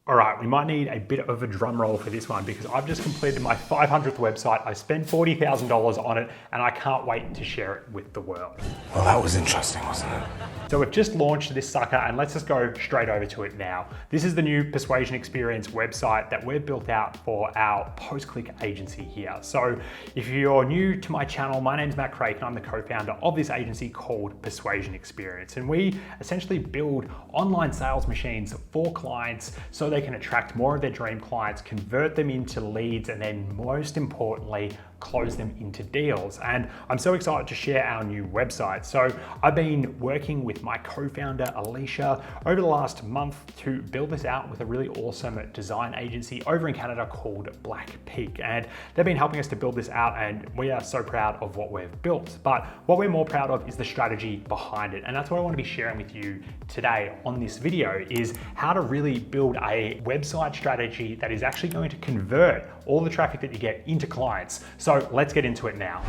All right, we might need a bit of a drum roll for this one because I've just completed my 500th website. I spent $40,000 on it and I can't wait to share it with the world. Well, that was interesting, wasn't it? So we've just launched this sucker and let's just go straight over to it now. This is the new Persuasion Experience website that we've built out for our post-click agency here. So if you're new to my channel, my name's Craike and I'm the co-founder of this agency called Persuasion Experience. And we essentially build online sales machines for clients so they can attract more of their dream clients, convert them into leads, and then most importantly, close them into deals. And I'm so excited to share our new website. So I've been working with my co-founder, Alicia, over the last month to build this out with a really awesome design agency over in Canada called Craike. And they've been helping us to build this out and we are so proud of what we've built. But what we're more proud of is the strategy behind it. And that's what I want to be sharing with you today on this video is how to really build a website strategy that is actually going to convert all the traffic that you get into clients. So let's get into it now.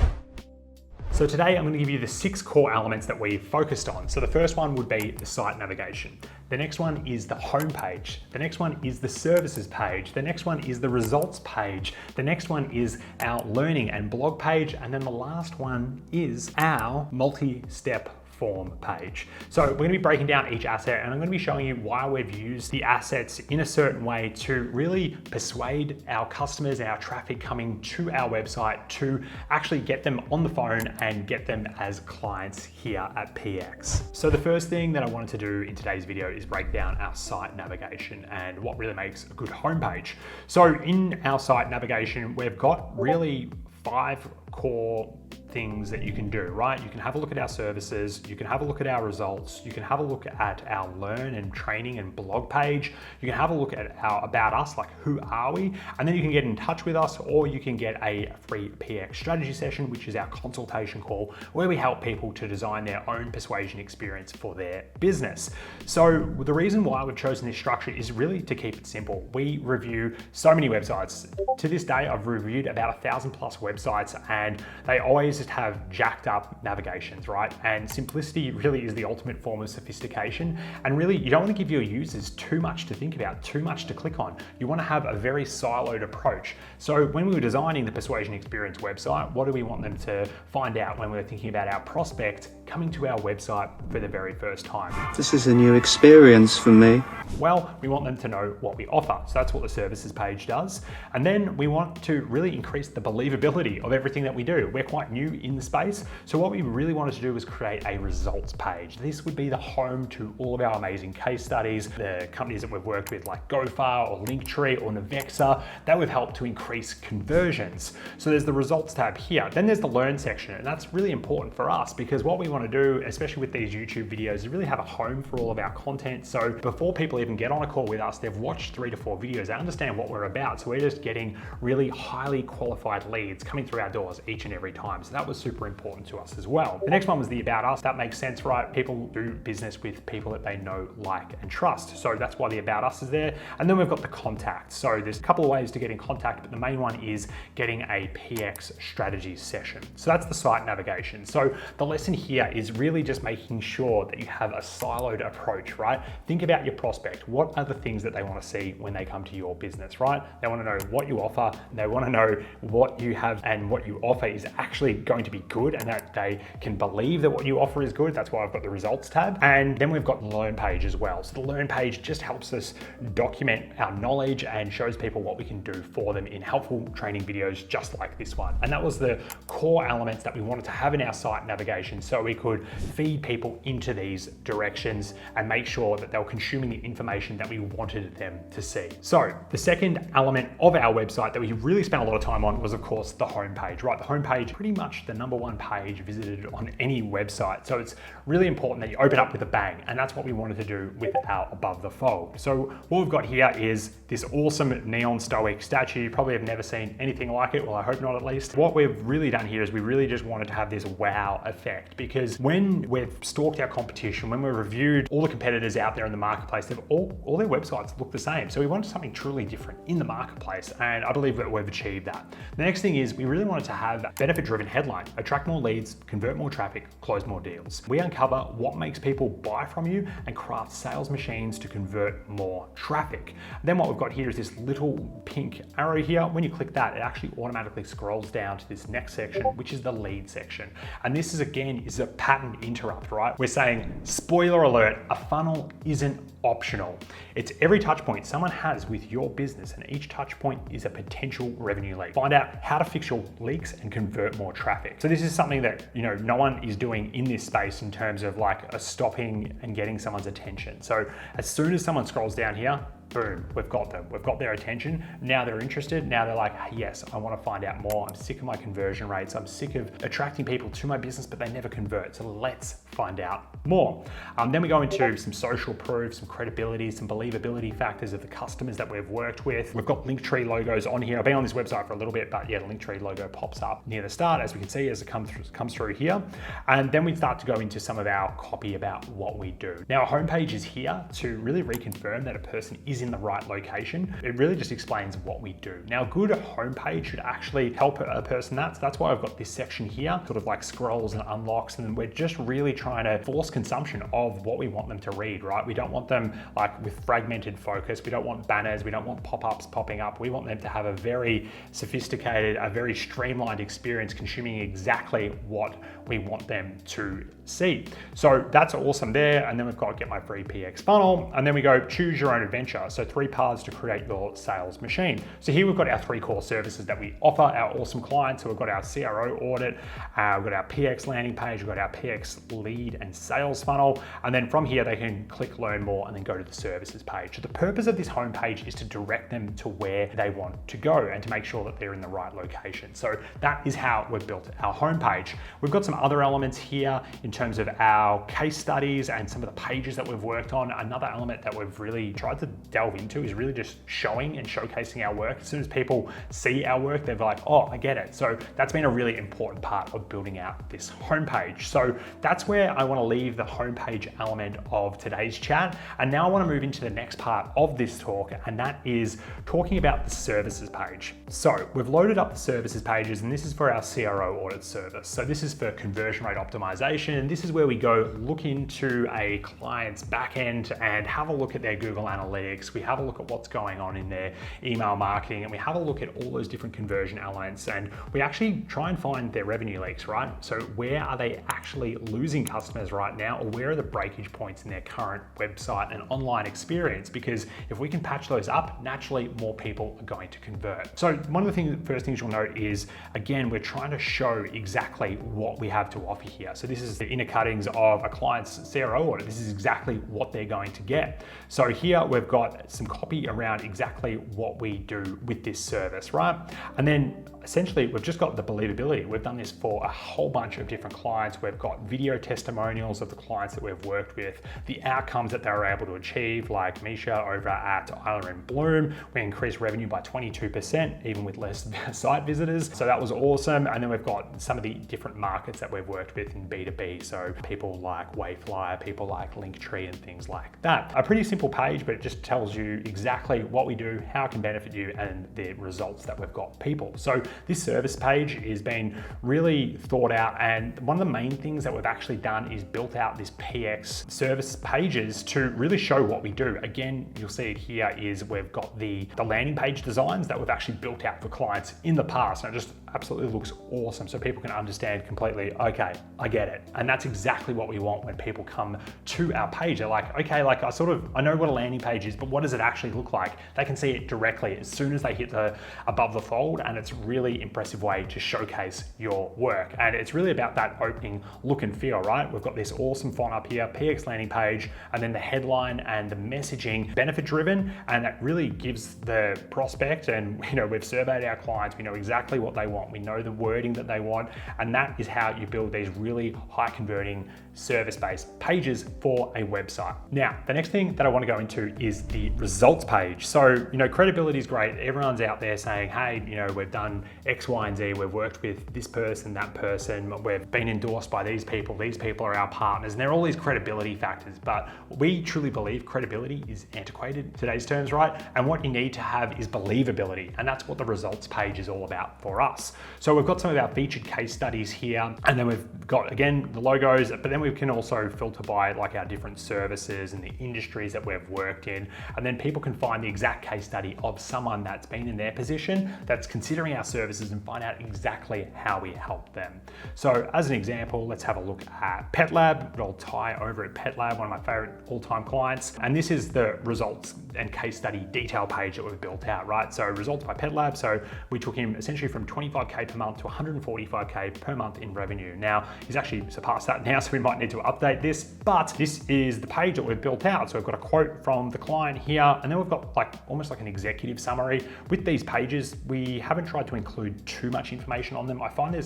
So today I'm going to give you the 6 core elements that we've focused on. So the first one would be the site navigation. The next one is the homepage. The next one is the services page. The next one is the results page. The next one is our learning and blog page. And then the last one is our multi-step form page. So we're going to be breaking down each asset and I'm going to be showing you why we've used the assets in a certain way to really persuade our customers and our traffic coming to our website to actually get them on the phone and get them as clients here at PX. So the first thing that I wanted to do in today's video is break down our site navigation and what really makes a good homepage. So in our site navigation, we've got really 5 core things that you can do, right? You can have a look at our services, you can have a look at our results, you can have a look at our learn and training and blog page, you can have a look at our about us, like who are we, and then you can get in touch with us or you can get a free PX strategy session, which is our consultation call where we help people to design their own persuasion experience for their business. So the reason why we've chosen this structure is really to keep it simple. We review so many websites. To this day, I've reviewed about 1,000 plus websites and they always just have jacked up navigations, right? And simplicity really is the ultimate form of sophistication. And really, you don't want to give your users too much to think about, too much to click on. You want to have a very siloed approach. So when we were designing the Persuasion Experience website, what do we want them to find out when we were thinking about our prospect coming to our website for the very first time? This is a new experience for me. Well, we want them to know what we offer. So that's what the services page does. And then we want to really increase the believability of everything that we do. We're quite new in the space. So what we really wanted to do was create a results page. This would be the home to all of our amazing case studies, the companies that we've worked with like GoFar or Linktree or Navexa that we've helped to increase conversions. So there's the results tab here. Then there's the learn section. And that's really important for us because what we want to do, especially with these YouTube videos, is really have a home for all of our content. So before people even get on a call with us, they've watched 3 to 4 videos, they understand what we're about. So we're just getting really highly qualified leads coming through our doors each and every time. So that was super important to us as well. The next one was the about us. That makes sense, right? People do business with people that they know, like, and trust. So that's why the about us is there. And then we've got the contact. So there's a couple of ways to get in contact, but the main one is getting a PX strategy session. So that's the site navigation. So the lesson here is really just making sure that you have a siloed approach, right? Think about your prospect. What are the things that they want to see when they come to your business, right? They want to know what you offer. They want to know what you have and what you offer is actually going to be good and that they can believe that what you offer is good. That's why I've got the results tab. And then we've got the learn page as well. So the learn page just helps us document our knowledge and shows people what we can do for them in helpful training videos just like this one. And that was the core elements that we wanted to have in our site navigation so we could feed people into these directions and make sure that they were consuming the information that we wanted them to see. So the second element of our website that we really spent a lot of time on was of course the homepage, right? The homepage, pretty much the #1 page visited on any website. So it's really important that you open up with a bang. And that's what we wanted to do with our above the fold. So what we've got here is this awesome neon stoic statue. You probably have never seen anything like it. Well, I hope not at least. What we've really done here is we really just wanted to have this wow effect because because when we've stalked our competition, when we've reviewed all the competitors out there in the marketplace, they've all their websites look the same. So we wanted something truly different in the marketplace, and I believe that we've achieved that. The next thing is we really wanted to have a benefit-driven headline, attract more leads, convert more traffic, close more deals. We uncover what makes people buy from you and craft sales machines to convert more traffic. Then what we've got here is this little pink arrow here. When you click that, it actually automatically scrolls down to this next section, which is the lead section. And this is, again, is a pattern interrupt, right? We're saying, spoiler alert, a funnel isn't optional. It's every touch point someone has with your business, and each touch point is a potential revenue leak. Find out how to fix your leaks and convert more traffic. So this is something that, you know, no one is doing in this space in terms of like a stopping and getting someone's attention. So as soon as someone scrolls down here, boom, we've got them. We've got their attention. Now they're interested. Now they're like, yes, I want to find out more. I'm sick of my conversion rates. I'm sick of attracting people to my business, but they never convert. So let's find out more. Then we go into some social proof, some credibility, some believability factors of the customers that we've worked with. We've got Linktree logos on here. I've been on this website for a little bit, but yeah, the Linktree logo pops up near the start, as we can see, as it comes through here. And then we start to go into some of our copy about what we do. Now, our homepage is here to really reconfirm that a person is in the right location. It really just explains what we do. Now, a good homepage should actually help a person. That's why I've got this section here, sort of like scrolls and unlocks, and we're just really trying to force consumption of what we want them to read, right? We don't want them like with fragmented focus. We don't want banners. We don't want pop-ups popping up. We want them to have a very sophisticated, a very streamlined experience, consuming exactly what we want them to see. So that's awesome there. And then we've got get my free PX funnel. And then we go choose your own adventure. So 3 paths to create your sales machine. So here we've got our 3 core services that we offer our awesome clients. So we've got our CRO audit, we've got our PX landing page, we've got our PX lead and sales funnel. And then from here, they can click learn more and then go to the services page. So the purpose of this homepage is to direct them to where they want to go and to make sure that they're in the right location. So that is how we've built our homepage. We've got some other elements here in terms of our case studies and some of the pages that we've worked on. Another element that we've really tried to delve into is really just showing and showcasing our work. As soon as people see our work, they're like, oh, I get it. So that's been a really important part of building out this homepage. So that's where I want to leave the homepage element of today's chat. And now I want to move into the next part of this talk, and that is talking about the services page. So we've loaded up the services pages, and this is for our CRO audit service. So this is for conversion rate optimization. And this is where we go look into a client's backend and have a look at their Google Analytics. We have a look at what's going on in their email marketing, and we have a look at all those different conversion elements, and we actually try and find their revenue leaks, right? So where are they actually losing customers right now, or where are the breakage points in their current website and online experience? Because if we can patch those up, naturally more people are going to convert. So one of the first things you'll note is, again, we're trying to show exactly what we have to offer here. So this is the inner cuttings of a client's CRO audit. This is exactly what they're going to get. So here we've got some copy around exactly what we do with this service, right? And then essentially we've just got the believability. We've done this for a whole bunch of different clients. We've got video testimonials of the clients that we've worked with, the outcomes that they were able to achieve, like Misha over at Isla and Bloom. We increased revenue by 22%, even with less site visitors. So that was awesome. And then we've got some of the different markets that we've worked with in B2B. So people like Wayflyer, people like Linktree and things like that. A pretty simple page, but it just tells you exactly what we do, how it can benefit you, and the results that we've got people. So this service page has been really thought out, and one of the main things that we've actually done is built out this PX service pages to really show what we do. Again, you'll see it here is we've got the landing page designs that we've actually built out for clients in the past, and it just absolutely looks awesome, so people can understand completely, okay, I get it. And that's exactly what we want when people come to our page. They're like, okay, like I know what a landing page is, but what does it actually look like? They can see it directly as soon as they hit the above the fold, and it's really impressive way to showcase your work. And it's really about that opening look and feel, right? We've got this awesome font up here, PX landing page, and then the headline and the messaging benefit driven, and that really gives the prospect, and we've surveyed our clients, we know exactly what they want. want, we know the wording that they want, and that is how you build these really high converting service-based pages for a website. Now, the next thing that I want to go into is the results page. So, credibility is great. Everyone's out there saying, hey, we've done X, Y, and Z. We've worked with this person, that person. We've been endorsed by these people. These people are our partners. And there are all these credibility factors, but we truly believe credibility is antiquated in today's terms, right? And what you need to have is believability. And that's what the results page is all about for us. So we've got some of our featured case studies here, and then we've got, again, the logos, but then we can also filter by like our different services and the industries that we've worked in. And then people can find the exact case study of someone that's been in their position, that's considering our services, and find out exactly how we help them. So as an example, let's have a look at Pet Lab. Good old Ty over at Pet Lab, one of my favorite all-time clients. And this is the results and case study detail page that we've built out, right? So results by Pet Lab. So we took him essentially from 25K per month to 145K per month in revenue. Now, he's actually surpassed that now, so we might need to update this, but this is the page that we've built out. So we've got a quote from the client here, and then we've got almost like an executive summary. With these pages, we haven't tried to include too much information on them. I find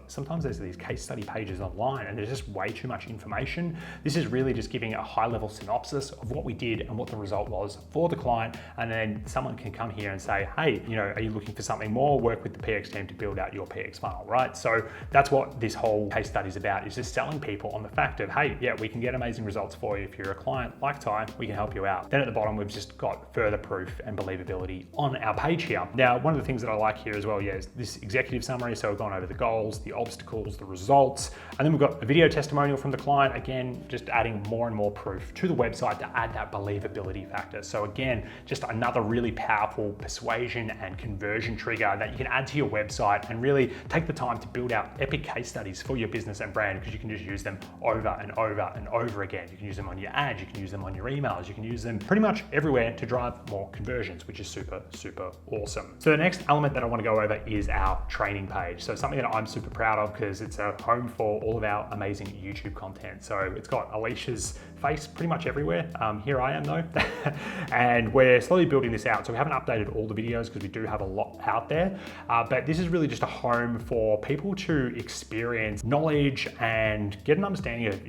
sometimes there's these case study pages online and there's just way too much information. This is really just giving a high level synopsis of what we did and what the result was for the client. And then someone can come here and say, hey, are you looking for something more? Work with the PX team to build out your PX funnel, right? So that's what this whole case study is about, is just selling people on the fact of, hey, yeah, we can get amazing results for you. If you're a client like Ty, we can help you out. Then at the bottom, we've just got further proof and believability on our page here. Now, one of the things that I like here as well, is this executive summary. So we've gone over the goals, the obstacles, the results, and then we've got a video testimonial from the client. Again, just adding more and more proof to the website to add that believability factor. So again, just another really powerful persuasion and conversion trigger that you can add to your website and really take the time to build out epic case studies for your business and brand, because you can just use them over and over and over again. You can use them on your ads, you can use them on your emails, you can use them pretty much everywhere to drive more conversions, which is super, super awesome. So the next element that I want to go over is our training page. So something that I'm super proud of, because it's a home for all of our amazing YouTube content. So it's got Alicia's face pretty much everywhere. Here I am though, and we're slowly building this out. So we haven't updated all the videos because we do have a lot out there, but this is really just a home for people to experience knowledge and get an understanding of,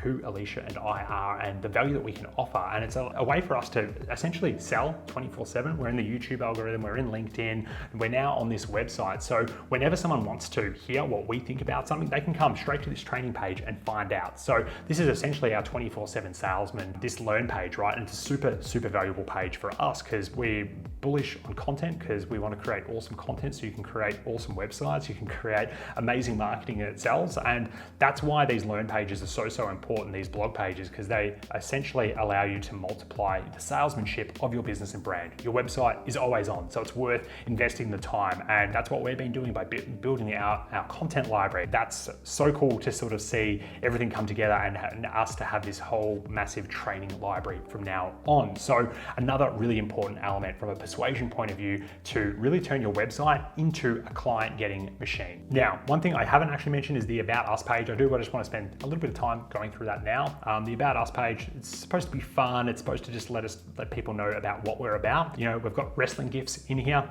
who Alicia and I are and the value that we can offer. And it's a way for us to essentially sell 24/7. We're in the YouTube algorithm, we're in LinkedIn, and we're now on this website. So whenever someone wants to hear what we think about something, they can come straight to this training page and find out. So this is essentially our 24/7 salesman, this learn page, right? And it's a super, super valuable page for us because we're bullish on content, because we want to create awesome content so you can create awesome websites, you can create amazing marketing that sells. And that's why these learn pages are so important, these blog pages, because they essentially allow you to multiply the salesmanship of your business and brand. Your website is always on, so it's worth investing the time. And that's what we've been doing by building our content library. That's so cool to sort of see everything come together and us to have this whole massive training library from now on. So another really important element from a persuasion point of view to really turn your website into a client getting machine. Now, one thing I haven't actually mentioned is the About Us page. I just want to spend a little bit of time going through that now. The About Us page, it's supposed to be fun. It's supposed to just let people know about what we're about. We've got wrestling gifs in here.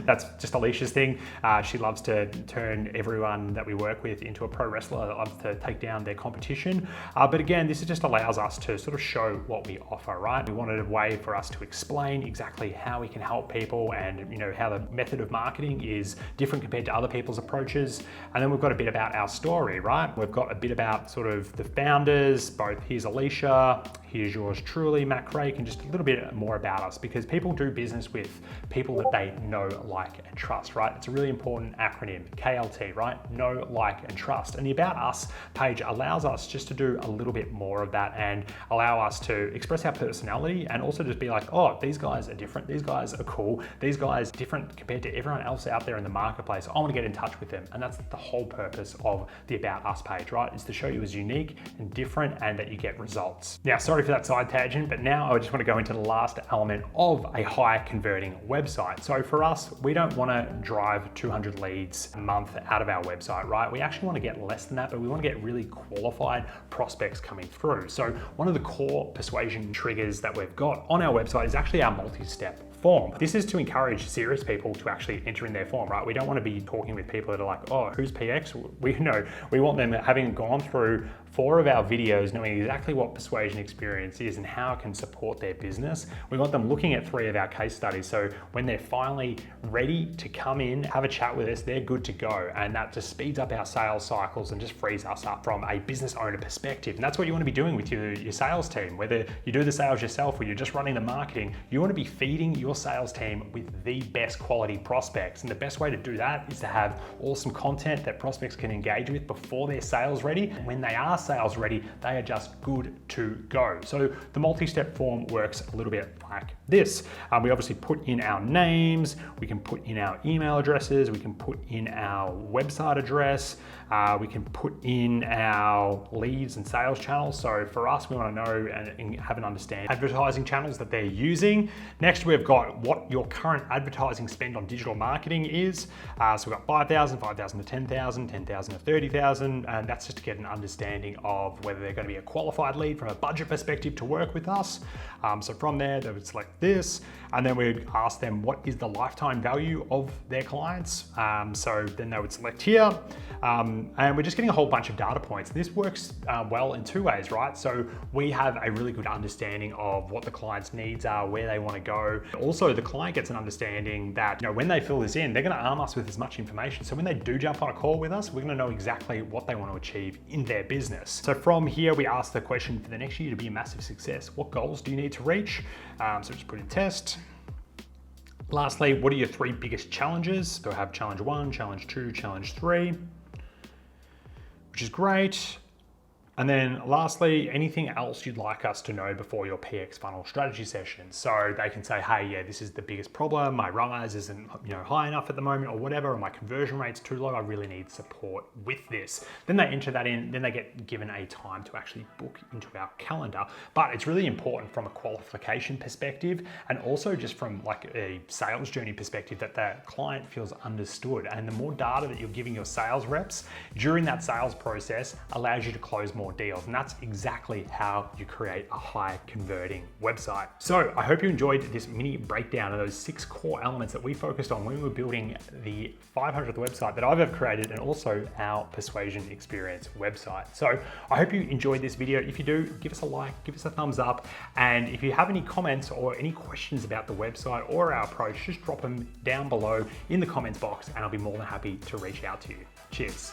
That's just Alicia's thing. She loves to turn everyone that we work with into a pro wrestler that loves to take down their competition. But again, this just allows us to sort of show what we offer, right? We wanted a way for us to explain exactly how we can help people and how the method of marketing is different compared to other people's approaches. And then we've got a bit about our story, right? We've got a bit about sort of the founders, both here's Alicia, here's yours truly, Matt Craike, and just a little bit more about us, because people do business with people that they know, like, and trust, right? It's a really important acronym, KLT, right? Know, like, and trust. And the About Us page allows us just to do a little bit more of that and allow us to express our personality and also just be like, oh, these guys are different. These guys are cool. These guys are different compared to everyone else out there in the marketplace. I want to get in touch with them. And that's the whole purpose of the About Us page, right? Is to show you as unique and different and that you get results. Now, sorry for that side tangent, but now I just want to go into the last element of a high converting website. So for us, we don't want to drive 200 leads a month out of our website, right? We actually want to get less than that, but we want to get really qualified prospects coming through. So one of the core persuasion triggers that we've got on our website is actually our multi-step form. This is to encourage serious people to actually enter in their form, right? We don't want to be talking with people that are like, oh, who's PX? We want them having gone through 4 of our videos, knowing exactly what Persuasion Experience is and how it can support their business. We want them looking at 3 of our case studies. So when they're finally ready to come in, have a chat with us, they're good to go. And that just speeds up our sales cycles and just frees us up from a business owner perspective. And that's what you want to be doing with your sales team. Whether you do the sales yourself or you're just running the marketing, you want to be feeding your sales team with the best quality prospects. And the best way to do that is to have awesome content that prospects can engage with before they're sales ready. When they are sales ready, they are just good to go. So the multi-step form works a little bit like this. We obviously put in our names, we can put in our email addresses, we can put in our website address, we can put in our leads and sales channels. So for us, we want to know and have an understanding advertising channels that they're using. Next, we've got what your current advertising spend on digital marketing is. So we've got 5,000, 5,000 to 10,000, 10,000 to 30,000, and that's just to get an understanding of whether they're going to be a qualified lead from a budget perspective to work with us. So from there, they would select this, and then we'd ask them what is the lifetime value of their clients. So then they would select here, and we're just getting a whole bunch of data points. This works well in 2 ways, right? So we have a really good understanding of what the client's needs are, where they want to go. Also, the client gets an understanding that, when they fill this in, they're going to arm us with as much information. So when they do jump on a call with us, we're going to know exactly what they want to achieve in their business. So from here, we ask the question for the next year to be a massive success. What goals do you need to reach? So just put in test. Lastly, what are your 3 biggest challenges? So I have challenge 1, challenge 2, challenge 3, which is great. And then lastly, anything else you'd like us to know before your PX funnel strategy session. So they can say, hey, yeah, this is the biggest problem. My rise isn't high enough at the moment or whatever, or my conversion rate's too low. I really need support with this. Then they enter that in, then they get given a time to actually book into our calendar. But it's really important from a qualification perspective and also just from like a sales journey perspective that the client feels understood. And the more data that you're giving your sales reps during that sales process allows you to close more deals, and that's exactly how you create a high converting website. So I hope you enjoyed this mini breakdown of those 6 core elements that we focused on when we were building the 500th website that I've ever created, and also our Persuasion Experience website. So I hope you enjoyed this video. If you do, give us a like, give us a thumbs up, and if you have any comments or any questions about the website or our approach, just drop them down below in the comments box and I'll be more than happy to reach out to you. Cheers.